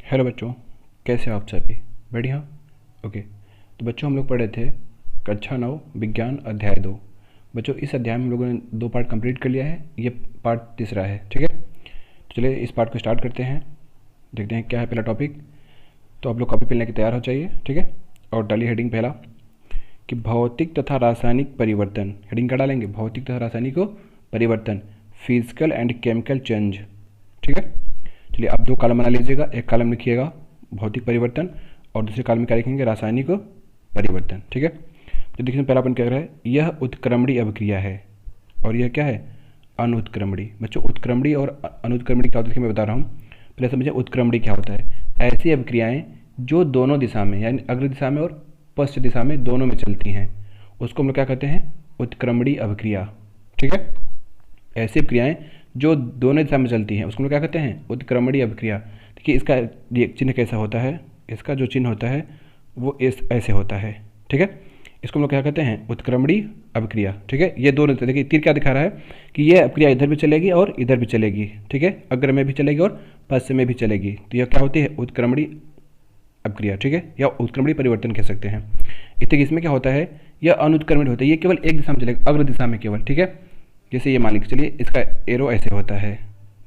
Hello बच्चों, कैसे हो आप सभी? बढ़िया। ओके, तो बच्चों हम लोग पढ़े थे कक्षा 9 विज्ञान अध्याय 2। बच्चों इस अध्याय में हम लोगों ने 2 पार्ट कंप्लीट कर लिया है, ये पार्ट तीसरा है। ठीक है, तो चलिए इस पार्ट को स्टार्ट करते हैं, देखते हैं क्या है पहला टॉपिक। तो आप लोग कॉपी पेन लेके तैयार हो चाहिए। ठीक है, और डालिए हेडिंग पहला कि भौतिक तथा रासायनिक परिवर्तन। हेडिंग क्या डालेंगे? भौतिक तथा रासायनिक परिवर्तन, फिजिकल एंड केमिकल चेंज। ठीक है, चलिए आप 2 कॉलम बना लीजिएगा। एक कॉलम लिखिएगा भौतिक परिवर्तन और दूसरे कॉलम में क्या लिखेंगे? रासायनिक परिवर्तन। ठीक है, तो देखिए पहला अपन क्या कर रहा है, यह उत्क्रमणी अभिक्रिया है और यह क्या है? अनुत्क्रमणी। बच्चों उत्क्रमणी और अनुत्क्रमणी क्या होता है मैं बता रहा हूँ, पहले समझिए उत्क्रमणी क्या होता है। ऐसी अभिक्रियाएं जो दोनों दिशा में यानी अग्र दिशा में और पश्चिम दिशा में दोनों में चलती हैं, उसको हम लोग क्या कहते हैं? उत्क्रमणी अभिक्रिया। ठीक है, ऐसी अभिक्रियाएं जो दोनों दिशा में चलती हैं उसको हम लोग क्या कहते हैं? उत्क्रमणी अभिक्रिया। देखिए इसका चिन्ह कैसा होता है, इसका जो चिन्ह होता है वो ऐसे होता है। ठीक है, इसको हम लोग क्या कहते हैं? उत्क्रमणी अभिक्रिया। ठीक है, ये दोनों देखिए तीर क्या दिखा रहा है कि ये अभिक्रिया इधर भी चलेगी और इधर भी चलेगी। ठीक है, अग्र में भी चलेगी और पश्चिम में भी चलेगी, तो यह क्या होती है? उत्क्रमणी अभिक्रिया। ठीक है, या उत्क्रमणी परिवर्तन कह सकते हैं। इसमें क्या होता है? यह अनुत्क्रमणी होता है, ये केवल एक दिशा में चलेगा, अग्र दिशा में केवल। ठीक है, जैसे ये मान लीजिए, चलिए इसका एरो ऐसे होता है।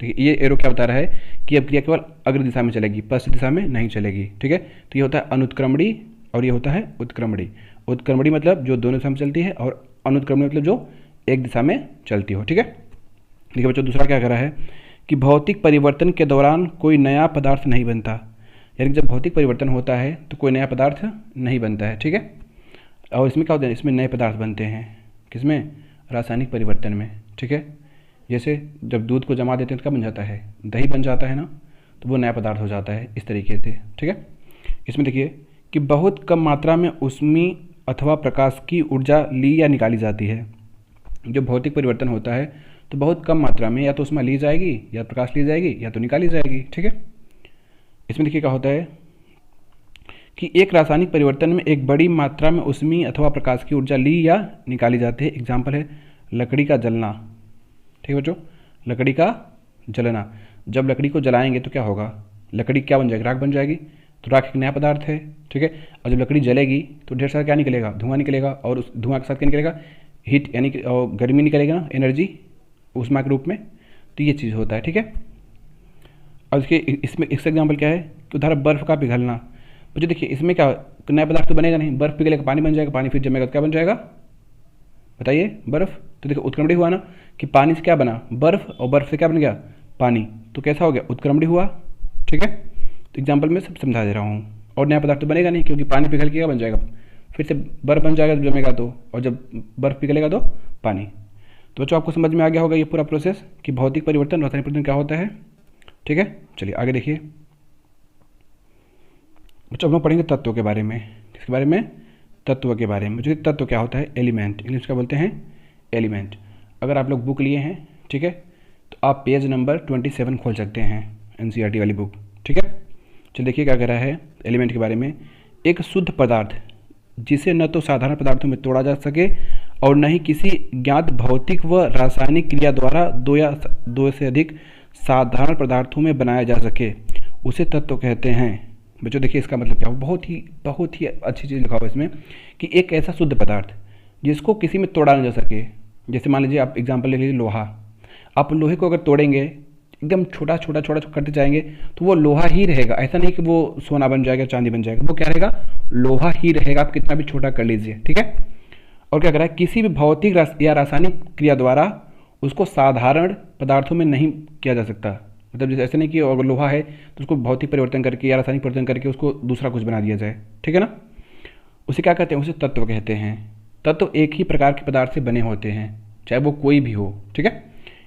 ठीक है, ये एरो क्या बता रहा है कि अब क्रिया केवल अग्र दिशा में चलेगी, पश्चिम दिशा में नहीं चलेगी। ठीक है, तो ये होता है अनुत्क्रमणी और ये होता है उत्क्रमणी। उत्क्रमणी मतलब जो दोनों दिशा में चलती है और अनुत्क्रमणी मतलब जो एक दिशा में चलती हो। ठीक है, देखिए बच्चों दूसरा क्या कर रहा है कि भौतिक परिवर्तन के दौरान कोई नया पदार्थ नहीं बनता, यानी जब भौतिक परिवर्तन होता है तो कोई नया पदार्थ नहीं बनता है। ठीक है, और इसमें क्या होता है? इसमें नए पदार्थ बनते हैं, किसमें? रासायनिक परिवर्तन में। ठीक है, जैसे जब दूध को जमा देते हैं तो क्या बन जाता है? दही बन जाता है ना, तो वो नया पदार्थ हो जाता है इस तरीके से। ठीक है, इसमें देखिए कि बहुत कम मात्रा में ऊष्मी अथवा प्रकाश की ऊर्जा ली या निकाली जाती है। जो भौतिक परिवर्तन होता है तो बहुत कम मात्रा में या तो ऊष्मा ली जाएगी या प्रकाश ली जाएगी या तो निकाली जाएगी। ठीक है, इसमें देखिए क्या होता है कि एक रासायनिक परिवर्तन में एक बड़ी मात्रा में ऊष्मी अथवा प्रकाश की ऊर्जा ली या निकाली जाती है। एग्जाम्पल है लकड़ी का जलना। ठीक है बच्चों, लकड़ी का जलना, जब लकड़ी को जलाएंगे तो क्या होगा? लकड़ी क्या बन जाएगी? राख बन जाएगी। तो राख एक नया पदार्थ है। ठीक है, और जब लकड़ी जलेगी तो ढेर सारा क्या निकलेगा? धुआं निकलेगा, और उस धुआं के साथ क्या निकलेगा? हीट यानी गर्मी निकलेगा ना, एनर्जी ऊष्मा के रूप में। तो ये चीज़ होता है। ठीक है, और इसमें इसका एग्जाम्पल क्या है कि उदाहरण बर्फ़ का पिघलना। मुझे देखिए इसमें क्या नया पदार्थ तो बनेगा नहीं, बर्फ़ पिघलेगा पानी बन जाएगा, पानी फिर जमेगा तो क्या बन जाएगा? बताइए, बर्फ़। तो देखो उत्क्रमणी हुआ ना कि पानी से क्या बना? बर्फ़, और बर्फ़ से क्या बन गया? पानी। तो कैसा हो गया? उत्क्रमणी हुआ। ठीक है, तो एग्जाम्पल में सब समझा दे रहा हूँ। और नया पदार्थ तो बनेगा नहीं क्योंकि पानी पिघल के क्या बन जाएगा? फिर से बर्फ़ बन जाएगा जब जमेगा तो, और जब बर्फ़ पिघलेगा तो पानी। तो बच्चों आपको समझ में आ गया होगा ये पूरा प्रोसेस कि भौतिक परिवर्तन रासायनिक परिवर्तन क्या होता है। ठीक है, चलिए आगे देखिए बच्चों, हम लोग पढ़ेंगे तत्वों के बारे में। किसके बारे में? तत्व के बारे में। मुझे तत्व क्या होता है? एलिमेंट, इंग्लिश का बोलते हैं एलिमेंट। अगर आप लोग बुक लिए हैं, ठीक है, तो आप पेज नंबर 27 खोल सकते हैं, एनसीईआरटी वाली बुक। ठीक है, चलिए देखिए क्या कह रहा है एलिमेंट के बारे में। एक शुद्ध पदार्थ जिसे न तो साधारण पदार्थों में तोड़ा जा सके और न ही किसी ज्ञात भौतिक व रासायनिक क्रिया द्वारा दो से अधिक साधारण पदार्थों में बनाया जा सके, उसे तत्व कहते हैं। बच्चों देखिए इसका मतलब क्या हो, बहुत ही अच्छी चीज़ लिखा हुआ है इसमें कि एक ऐसा शुद्ध पदार्थ जिसको किसी में तोड़ा ना जा सके। जैसे मान लीजिए आप एग्जांपल ले लीजिए लोहा। आप लोहे को अगर तोड़ेंगे, एकदम छोटा छोटा करते जाएंगे तो वो लोहा ही रहेगा। ऐसा नहीं कि वो सोना बन जाएगा, चांदी बन जाएगा, वो क्या रहेगा? लोहा ही रहेगा, आप कितना भी छोटा कर लीजिए। ठीक है, और क्या करा है, किसी भी भौतिक या रासायनिक क्रिया द्वारा उसको साधारण पदार्थों में नहीं किया जा सकता। मतलब जैसे ऐसे नहीं कि अगर लोहा है तो उसको भौतिक परिवर्तन करके या रासायनिक परिवर्तन करके उसको दूसरा कुछ बना दिया जाए। ठीक है ना, उसे क्या कहते हैं? उसे तत्व कहते हैं। तत्व एक ही प्रकार के पदार्थ से बने होते हैं, चाहे वो कोई भी हो। ठीक है,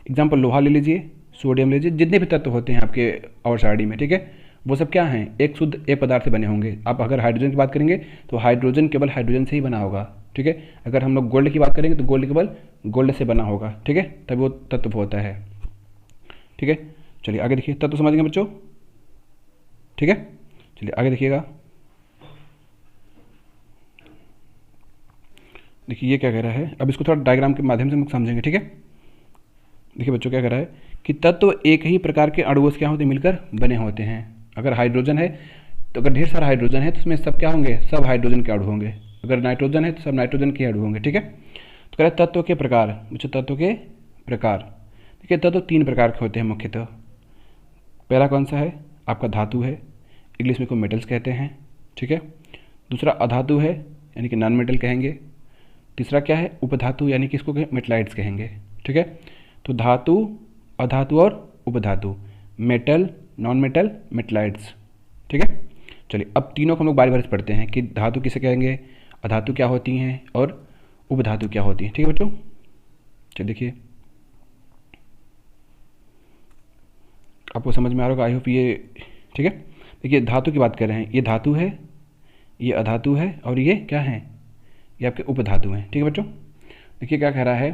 एग्जाम्पल लोहा ले लीजिए, सोडियम ले लीजिए, जितने भी तत्व होते हैं आपके और सारणी में, ठीक है, वो सब क्या हैं? एक शुद्ध एक पदार्थ से बने होंगे। आप अगर हाइड्रोजन की बात करेंगे तो हाइड्रोजन केवल हाइड्रोजन से ही बना होगा। ठीक है, अगर हम लोग गोल्ड की बात करेंगे तो गोल्ड केवल गोल्ड से बना होगा। ठीक है, तभी वो तत्व होता है। ठीक है, चलिए आगे देखिए, तत्व समझ गए बच्चों? ठीक है, चलिए आगे देखिएगा। देखिए ये क्या कह रहा है, अब इसको थोड़ा डायग्राम के माध्यम से हम समझेंगे। ठीक है, देखिए बच्चों क्या कह रहा है कि तत्व एक ही प्रकार के अणुओं से क्या होते हैं? मिलकर बने होते हैं। अगर हाइड्रोजन है तो अगर ढेर सारा हाइड्रोजन है तो उसमें सब क्या होंगे, सब हाइड्रोजन के अणु होंगे। अगर नाइट्रोजन है तो सब नाइट्रोजन के अणु होंगे, ठीक है। तो कह रहे तत्व के प्रकार, बच्चों तत्व के प्रकार, देखिए तत्व 3 प्रकार के होते हैं मुख्यतः। पहला कौन सा है, आपका धातु है, इंग्लिश में को मेटल्स कहते हैं, ठीक है। दूसरा अधातु है यानी कि नॉन मेटल कहेंगे। तीसरा क्या है, उपधातु यानी कि इसको मेटलाइट्स कहेंगे, ठीक है। तो धातु, अधातु और उपधातु, मेटल, नॉन मेटल, मेटलाइट्स, ठीक है। चलिए अब तीनों को हम लोग बारी बारी से पढ़ते हैं कि धातु किसे कहेंगे, अधातु क्या होती हैं और उपधातु क्या होती हैं, ठीक है बच्चों। चलिए देखिए आपको समझ में आ रहा होगा, आई होप ये, ठीक है। देखिए धातु की बात कर रहे हैं, ये धातु है, ये अधातु है और ये क्या है, ये आपके उपधातु हैं, ठीक है बच्चों। देखिए क्या कह रहा है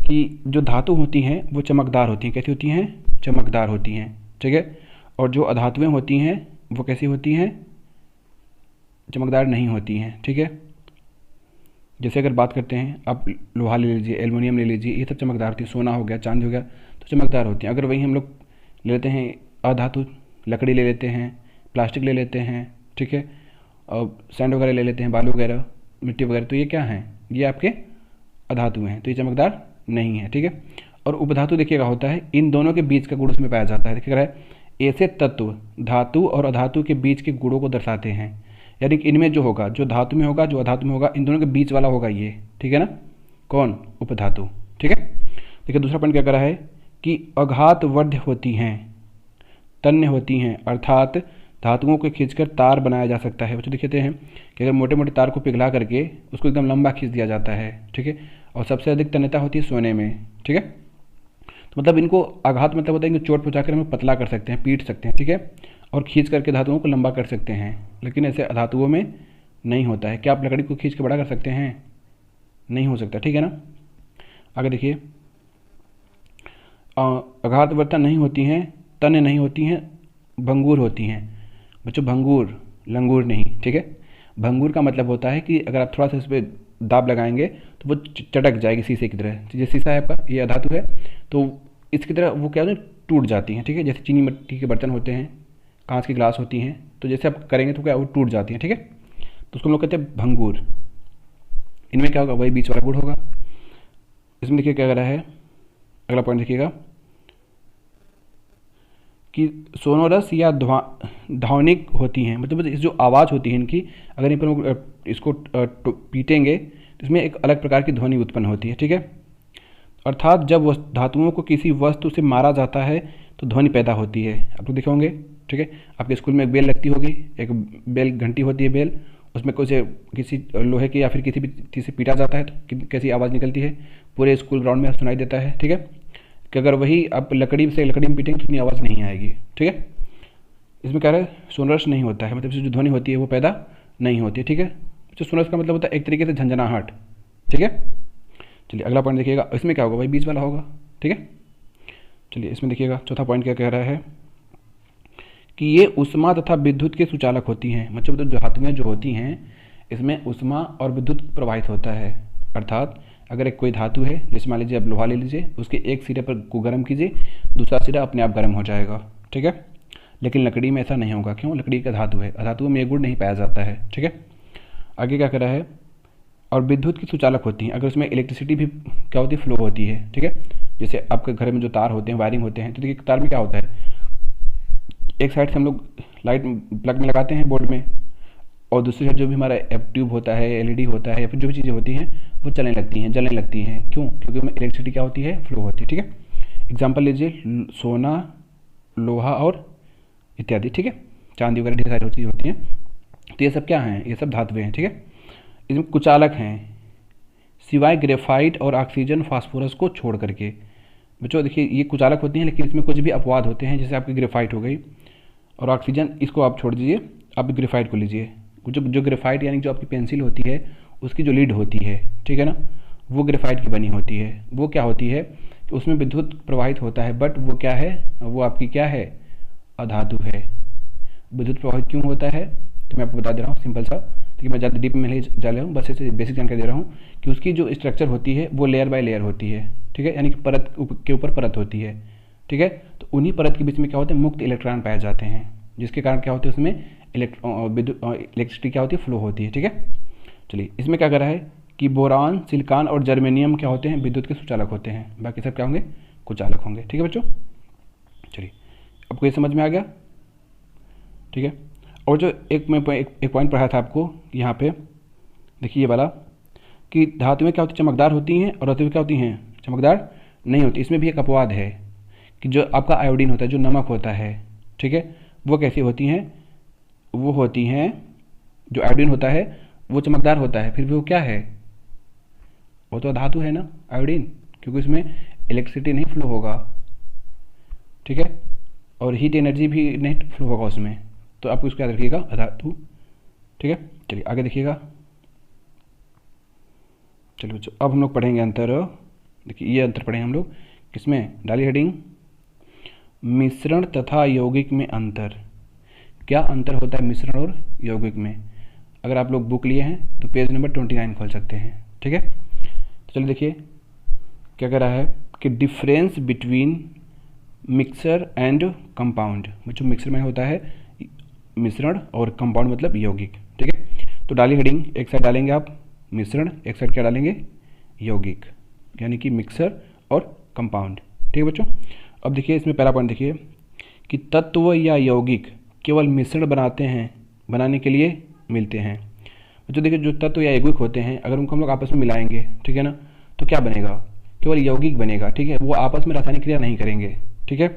कि जो धातु होती हैं वो चमकदार होती हैं, कैसी होती हैं, चमकदार होती हैं, ठीक है। और जो अधातुएं होती हैं वो कैसी होती हैं, चमकदार नहीं होती हैं, ठीक है। जैसे अगर बात करते हैं आप लोहा ले लीजिए, एल्युमिनियम ले लीजिए, ये सब चमकदार होती है, सोना हो गया, चांदी हो गया, तो चमकदार होती हैं। अगर वही हम लोग ले लेते हैं अधातु, लकड़ी ले लेते हैं, प्लास्टिक ले लेते हैं, ठीक है, और सैंड वगैरह ले लेते हैं, बालू वगैरह, मिट्टी वगैरह, तो ये क्या हैं, ये आपके अधातु हैं, तो ये चमकदार नहीं है, ठीक है। और उपधातु देखिएगा होता है इन दोनों के बीच का गुण उसमें पाया जाता है। देखिएगा ऐसे तत्व धातु और अधातु के बीच के गुणों को दर्शाते हैं, यानी कि इनमें जो होगा, जो धातु में होगा, जो अधातु में होगा, इन दोनों के बीच वाला होगा ये, ठीक है ना, कौन, उपधातु, ठीक है। देखिए दूसरा पॉइंट क्या कर रहा है कि अघातवर्ध होती हैं, तन्य होती हैं, अर्थात धातुओं को खींचकर तार बनाया जा सकता है। बच्चों देखते हैं कि अगर मोटे मोटे तार को पिघला करके उसको एकदम लंबा खींच दिया जाता है, ठीक है, और सबसे अधिक तन्यता होती है सोने में, ठीक है। तो मतलब इनको आघात मतलब होता है कि चोट पहुँचाकर हम पतला कर सकते हैं, पीट सकते हैं, ठीक है, और खींच करके धातुओं को लंबा कर सकते हैं, लेकिन ऐसे अधातुओं में नहीं होता है। क्या आप लकड़ी को खींच के बड़ा कर सकते हैं, नहीं हो सकता, ठीक है ना। आगे देखिए अघातवर्ता नहीं होती हैं, तन्य नहीं होती हैं, भंगूर होती हैं। बच्चों भंगूर, लंगूर नहीं, ठीक है। भंगूर का मतलब होता है कि अगर आप थोड़ा सा इस पर दाब लगाएंगे तो वो चटक जाएगी शीशे की तरह। जैसे शीशा है आपका, ये अधातु है, तो इसकी तरह वो क्या होता है, टूट जाती हैं, ठीक है। जैसे चीनी मिट्टी के बर्तन होते हैं, कांच की ग्लास होती हैं, तो जैसे आप करेंगे तो क्या वो टूट जाती हैं, ठीक है। तो उसको हम लोग कहते हैं भंगूर। इनमें क्या होगा, वही बीच वाला गुण होगा। इसमें देखिए क्या कर रहा है, अगला पॉइंट देखिएगा कि सोनोरस या ध्वनिक होती हैं, मतलब इस जो आवाज़ होती है इनकी, अगर इन पर इसको पीटेंगे तो इसमें एक अलग प्रकार की ध्वनि उत्पन्न होती है, ठीक है। अर्थात जब धातुओं को किसी वस्तु से मारा जाता है तो ध्वनि पैदा होती है। आप लोग देखे होंगे, ठीक है, आपके स्कूल में एक बेल लगती होगी, एक बेल घंटी होती है बेल, उसमें कुछ किसी लोहे की या फिर किसी भी चीज़ से पीटा जाता है तो कैसी आवाज़ निकलती है, पूरे स्कूल ग्राउंड में सुनाई देता है, ठीक है। कि अगर वही आप लकड़ी में पीटेंगे तो इतनी आवाज़ नहीं आएगी, ठीक है। इसमें क्या है, सोनरस नहीं होता है, मतलब जो ध्वनि होती है वो पैदा नहीं होती है, ठीक है। जो सोनरस का मतलब होता है एक तरीके से झंझनाहट, ठीक है। चलिए अगला पॉइंट देखिएगा, इसमें क्या होगा, भाई बीच वाला होगा, ठीक है। चलिए इसमें देखिएगा चौथा पॉइंट क्या कह रहा है कि ये उष्मा तथा विद्युत के सुचालक होती हैं। मतलब जो धातुएं जो होती हैं इसमें उष्मा और विद्युत प्रवाहित होता है। अर्थात अगर एक कोई धातु है, जैसे मान लीजिए आप लोहा ले लीजिए, उसके एक सिरे पर को गर्म कीजिए, दूसरा सिरा अपने आप गर्म हो जाएगा, ठीक है। लेकिन लकड़ी में ऐसा नहीं होगा, क्यों, लकड़ी का धातु है, अधातुओं में ये गुण नहीं पाया जाता है, ठीक है। आगे क्या कर रहा है, और विद्युत की सुचालक होती हैं, अगर उसमें इलेक्ट्रिसिटी भी क्या होती है, फ्लो होती है, ठीक है। जैसे आपके घर में जो तार होते हैं, वायरिंग होते हैं, तो देखिए तार में क्या होता है, एक साइड से हम लोग लाइट प्लग में लगाते हैं बोर्ड में, और दूसरी साइड जो भी हमारा ट्यूब होता है, एलईडी होता है, या फिर जो भी चीज़ें होती हैं वो चलने लगती हैं, जलने लगती हैं, क्यों, क्योंकि उसमें इलेक्ट्रिसिटी क्या होती है, फ्लो होती है, ठीक है। एग्जाम्पल लीजिए सोना, लोहा और इत्यादि, ठीक है, चांदी वगैरह ढेर सारी चीज़ें होती हैं, तो ये सब क्या हैं, ये सब धातुएं हैं, ठीक है। इसमें कुचालक हैं सिवाय ग्रेफाइट और ऑक्सीजन फास्फोरस को छोड़ करके। बच्चों देखिए ये कुचालक होती हैं, लेकिन इसमें कुछ भी अपवाद होते हैं, जैसे आपकी ग्रेफाइट हो गई और ऑक्सीजन, इसको आप छोड़ दीजिए, आप ग्रेफाइट को लीजिए। जो ग्रेफाइट यानी जो आपकी पेंसिल होती है उसकी जो लीड होती है, ठीक है ना, वो ग्रेफाइट की बनी होती है। वो क्या होती है कि उसमें विद्युत प्रवाहित होता है, बट वो क्या है, वो आपकी क्या है, अधातु है। विद्युत प्रवाहित क्यों होता है तो मैं आपको बता दे रहा हूँ सिंपल सा, देखिए मैं ज़्यादा डीप में नहीं जा रहा हूँ, बस ऐसे बेसिक जानकारी दे रहा हूँ कि उसकी जो स्ट्रक्चर होती है वो लेयर बाय लेयर होती है, ठीक है, यानी कि परत के ऊपर परत होती है। ठीक है। तो उन्हीं परत के बीच में क्या होते हैं, मुक्त इलेक्ट्रॉन पाए जाते हैं, जिसके कारण क्या होते हैं उसमें इलेक्ट्रिसिटी क्या होती है, फ्लो होती है। ठीक है। चलिए इसमें क्या कर रहा है कि बोरान, सिलिकॉन और जर्मेनियम क्या होते हैं, विद्युत के सुचालक होते हैं, बाकी सब क्या होंगे, कुचालक होंगे। ठीक है बच्चों। चलिए आपको ये समझ में आ गया। ठीक है। और जो एक पॉइंट पढ़ा था आपको यहाँ पे, देखिए ये वाला, कि धातुएं क्या होती है, चमकदार होती हैं और धातुएं क्या होती हैं, चमकदार नहीं होती। इसमें भी एक अपवाद है कि जो आपका आयोडीन होता है, जो नमक होता है, ठीक है, वो कैसी होती हैं, वो होती हैं, जो आयोडीन होता है वो चमकदार होता है, फिर भी वो क्या है, वो तो धातु है ना आयोडीन, क्योंकि इसमें इलेक्ट्रिसिटी नहीं फ्लो होगा। ठीक है। और हीट एनर्जी भी नहीं फ्लो होगा उसमें, तो आपको इसको याद रखिएगा, अधातु। ठीक है। चलिए आगे देखिएगा। चलिए बच्चों अब हम लोग पढ़ेंगे अंतर। देखिए ये अंतर पढ़ेंगे हम लोग किसमें, डाली हेडिंग, मिश्रण तथा यौगिक में अंतर। क्या अंतर होता है मिश्रण और यौगिक में। अगर आप लोग बुक लिए हैं तो पेज नंबर 29 खोल सकते हैं। ठीक है। तो चलिए देखिए क्या कह रहा है कि difference between mixer and compound. बच्चों मिक्सर में होता है मिश्रण और कंपाउंड मतलब यौगिक। ठीक है। तो डाली हेडिंग, एक साइड डालेंगे आप मिश्रण, एक साइड क्या डालेंगे, यौगिक, यानी कि मिक्सर और कंपाउंड। ठीक है बच्चों। अब देखिए इसमें पहला पॉइंट देखिए कि तत्व या यौगिक केवल मिश्रण बनाने के लिए मिलते हैं। बच्चों देखिए जो तत्व या यौगिक होते हैं, अगर उनको हम लोग आपस में मिलाएंगे, ठीक है ना, तो क्या बनेगा, केवल यौगिक बनेगा। ठीक है। वो आपस में रासायनिक क्रिया नहीं करेंगे। ठीक है।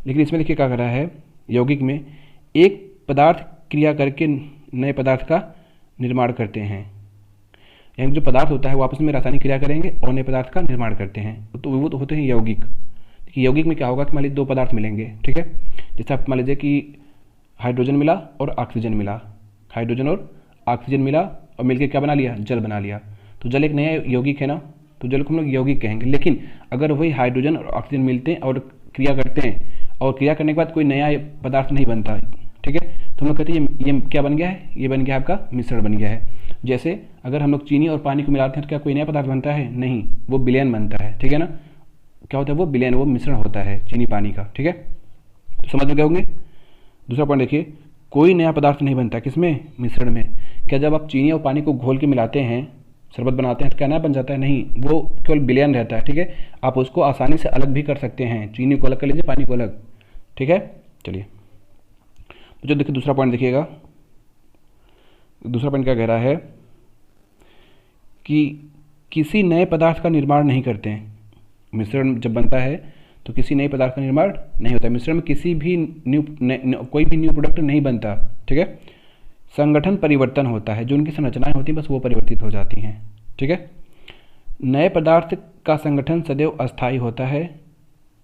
लेकिन इसमें देखिए क्या कर रहा है, यौगिक में एक पदार्थ क्रिया करके नए पदार्थ का निर्माण करते हैं, यानी जो पदार्थ होता है वो आपस में रासायनिक क्रिया करेंगे और नए पदार्थ का निर्माण करते हैं, तो वो तो होते हैं यौगिक। यौगिक में क्या होगा कि मान लीजिए दो पदार्थ मिलेंगे। ठीक है। जैसे आप मान लीजिए कि हाइड्रोजन मिला और ऑक्सीजन मिला, हाइड्रोजन और ऑक्सीजन मिला और मिलकर क्या बना लिया, जल बना लिया। तो जल एक नया यौगिक है ना, तो जल को हम लोग यौगिक कहेंगे। लेकिन अगर वही हाइड्रोजन और ऑक्सीजन मिलते हैं और क्रिया करते हैं और क्रिया करने के बाद कोई नया पदार्थ नहीं बनता, ठीक है, तो हम लोग कहते हैं ये क्या बन गया है, ये बन गया आपका मिश्रण बन गया है। जैसे अगर हम लोग चीनी और पानी को मिलाते हैं तो क्या कोई नया पदार्थ बनता है, नहीं, वो विलयन बनता है। ठीक है ना, क्या होता है, वो विलयन, वो मिश्रण होता है चीनी पानी का। ठीक है। तो समझ में गए होंगे। दूसरा पॉइंट देखिए, कोई नया पदार्थ नहीं बनता, किसमें, मिश्रण में। क्या जब आप चीनी और पानी को घोल के मिलाते हैं, शरबत बनाते हैं, तो क्या नया बन जाता है, नहीं, वो केवल विलयन रहता है। ठीक है। आप उसको आसानी से अलग भी कर सकते हैं, चीनी को अलग कर लीजिए, पानी को अलग। ठीक है। चलिए तो जो देखिए दूसरा पॉइंट देखिएगा, दूसरा पॉइंट क्या कह रहा है कि किसी नए पदार्थ का निर्माण नहीं करते हैं। मिश्रण जब बनता है तो किसी नए पदार्थ का निर्माण नहीं होता है। मिश्रण में किसी भी कोई भी न्यू प्रोडक्ट नहीं बनता। ठीक है। संगठन परिवर्तन होता है, जो उनकी संरचनाएं होती हैं बस वो परिवर्तित हो जाती हैं। ठीक है। नए पदार्थ का संगठन सदैव अस्थायी होता है,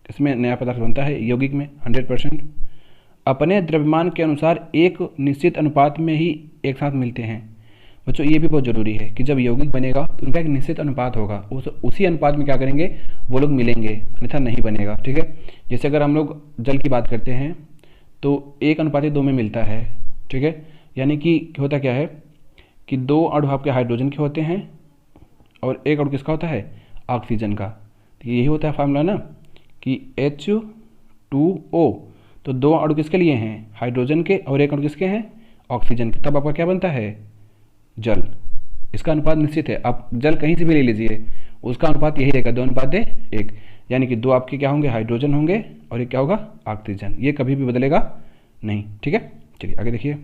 इसमें नया पदार्थ बनता है यौगिक में 100%। अपने द्रव्यमान के अनुसार एक निश्चित अनुपात में ही एक साथ मिलते हैं। बच्चों ये भी बहुत ज़रूरी है कि जब यौगिक बनेगा तो उनका एक निश्चित अनुपात होगा, उसी अनुपात में क्या करेंगे, वो लोग मिलेंगे, अन्यथा नहीं बनेगा। ठीक है। जैसे अगर हम लोग जल की बात करते हैं तो 1:2 में मिलता है। ठीक है। यानी कि होता क्या है कि 2 अणु आपके हाइड्रोजन के होते हैं और 1 अणु किसका होता है, ऑक्सीजन का। तो यही होता है फार्मूला ना कि H2O। तो 2 अणु किसके लिए हैं, हाइड्रोजन के, और 1 अणु किसके हैं, ऑक्सीजन के। तब आपका क्या बनता है, जल। इसका अनुपात निश्चित है, आप जल कहीं से भी ले लीजिए, उसका अनुपात यही रहेगा, 2:1। यानी कि 2 आपके क्या होंगे, हाइड्रोजन होंगे, और एक क्या होगा, ऑक्सीजन। ये कभी भी बदलेगा नहीं। ठीक है। चलिए आगे देखिए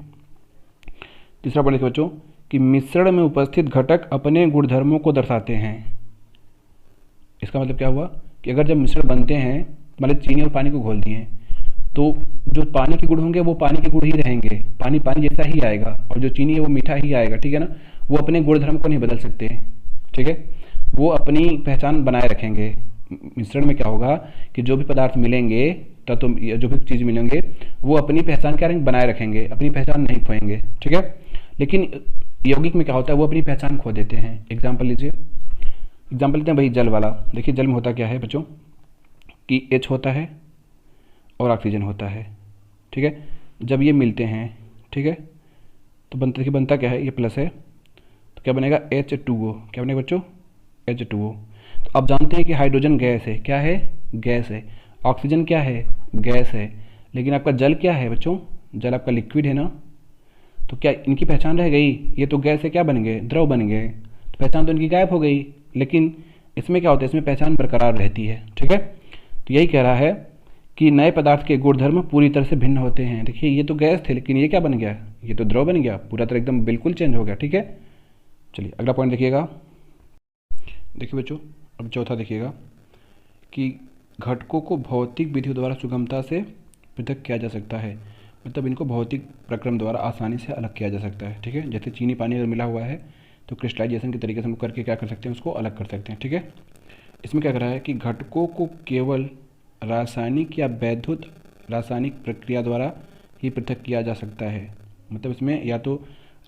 तीसरा पॉइंट देखिए बच्चों कि मिश्रण में उपस्थित घटक अपने गुणधर्मों को दर्शाते हैं। इसका मतलब क्या हुआ कि अगर जब मिश्रण बनते हैं, मतलब चीनी और पानी को घोल दिए, तो जो पानी के गुण होंगे वो पानी के गुण ही रहेंगे, पानी पानी जैसा ही आएगा, और जो चीनी है वो मीठा ही आएगा। ठीक है ना, वो अपने गुणधर्म को नहीं बदल सकते। ठीक है। वो अपनी पहचान बनाए रखेंगे। मिश्रण में क्या होगा कि जो भी पदार्थ मिलेंगे, तत्व जो भी चीज़ मिलेंगे, वो अपनी पहचान क्या बनाए रखेंगे, अपनी पहचान नहीं खोएंगे। ठीक है। लेकिन यौगिक में क्या होता है, वो अपनी पहचान खो देते हैं। एग्जाम्पल लीजिए, एग्जाम्पल लेते हैं भाई जल वाला। देखिए जल में होता क्या है बच्चों कि H होता है और ऑक्सीजन होता है। ठीक है। जब ये मिलते हैं, ठीक है, तो बनता क्या है, ये प्लस है, तो क्या बनेगा, H2O। क्या बनेगा बच्चों, H2O। तो आप जानते हैं कि हाइड्रोजन गैस है, क्या है, गैस है। ऑक्सीजन क्या है, गैस है, लेकिन आपका जल क्या है बच्चों, जल आपका लिक्विड है ना, तो क्या इनकी पहचान रह गई, ये तो गैस है, क्या बन गए, द्रव बन गए, तो पहचान तो इनकी गायब हो गई। लेकिन इसमें क्या होता है, इसमें पहचान बरकरार रहती है, ठीक है। तो यही कह रहा है कि नए पदार्थ के गुणधर्म पूरी तरह से भिन्न होते हैं। देखिए ये तो गैस थे, लेकिन ये क्या बन गया, ये तो द्रव बन गया, पूरा तरह एकदम बिल्कुल चेंज हो गया, ठीक है। चलिए अगला पॉइंट देखिएगा। देखिए बच्चों, अब चौथा देखिएगा कि घटकों को भौतिक विधियों द्वारा सुगमता से पृथक किया जा सकता है, मतलब इनको भौतिक प्रक्रम द्वारा आसानी से अलग किया जा सकता है, ठीक है। जैसे चीनी पानी अगर मिला हुआ है तो क्रिस्टलाइजेशन के तरीके से हम करके क्या कर सकते हैं, उसको अलग कर सकते हैं, ठीक है। इसमें क्या कर रहा है कि घटकों को केवल रासायनिक या वैद्युत रासायनिक प्रक्रिया द्वारा ही पृथक किया जा सकता है, मतलब इसमें या तो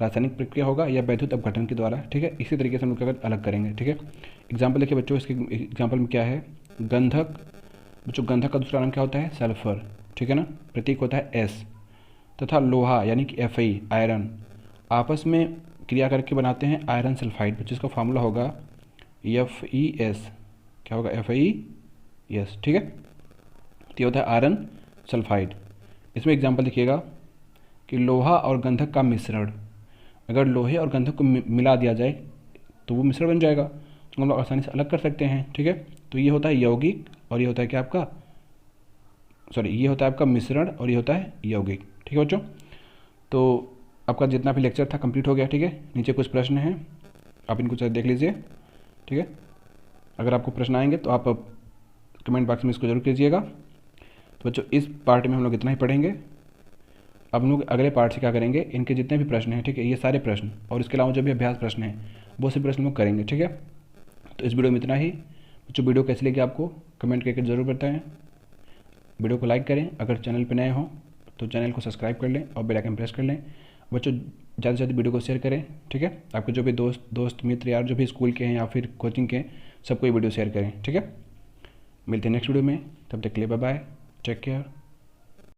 रासायनिक प्रक्रिया होगा या वैद्युत अपघटन के द्वारा, ठीक है। इसी तरीके से हम लोग अगर अलग करेंगे, ठीक है। एग्जाम्पल देखिए बच्चों, इसके एग्जाम्पल में क्या है, गंधक, बच्चों गंधक का दूसरा नाम क्या होता है, सल्फर, ठीक है ना, प्रतीक होता है एस, तथा लोहा यानी कि Fe आयरन आपस में क्रिया करके बनाते हैं आयरन सल्फाइड, जिसका फार्मूला होगा FeS, क्या होगा FeS, ठीक है। तो ये होता है आयरन सल्फाइड। इसमें एग्जांपल देखिएगा कि लोहा और गंधक का मिश्रण, अगर लोहे और गंधक को मिला दिया जाए तो वो मिश्रण बन जाएगा, तो हम लोग आसानी से अलग कर सकते हैं, ठीक है। तो ये होता है यौगिक और ये होता है क्या आपका, सॉरी ये होता है आपका मिश्रण और ये होता है यौगिक, ठीक है बच्चों। तो आपका जितना भी लेक्चर था कंप्लीट हो गया, ठीक है। नीचे कुछ प्रश्न हैं, आप इनको चाहे देख लीजिए, ठीक है। अगर आपको प्रश्न आएंगे तो आप कमेंट बॉक्स में इसको जरूर कीजिएगा। तो बच्चों इस पार्ट में हम लोग इतना ही पढ़ेंगे। अब हम लोग अगले पार्ट से क्या करेंगे, इनके जितने भी प्रश्न हैं, ठीक है, ये सारे प्रश्न और इसके अलावा जो भी अभ्यास प्रश्न हैं वो सभी प्रश्न हम लोग करेंगे, ठीक है। तो इस वीडियो में इतना ही। बच्चों वीडियो कैसी लगी आपको कमेंट करके ज़रूर बताएं। वीडियो को लाइक करें, अगर चैनल पर नए हों तो चैनल को सब्सक्राइब कर लें और बेल आइकन प्रेस कर लें। बच्चों ज़्यादा से ज़्यादा वीडियो को शेयर करें, ठीक है। आपके जो भी दोस्त मित्र यार जो भी स्कूल के हैं या फिर कोचिंग के हैं, सबको ये वीडियो शेयर करें, ठीक है। मिलते हैं नेक्स्ट वीडियो में, तब तक के लिए बाय बाय, टेक केयर।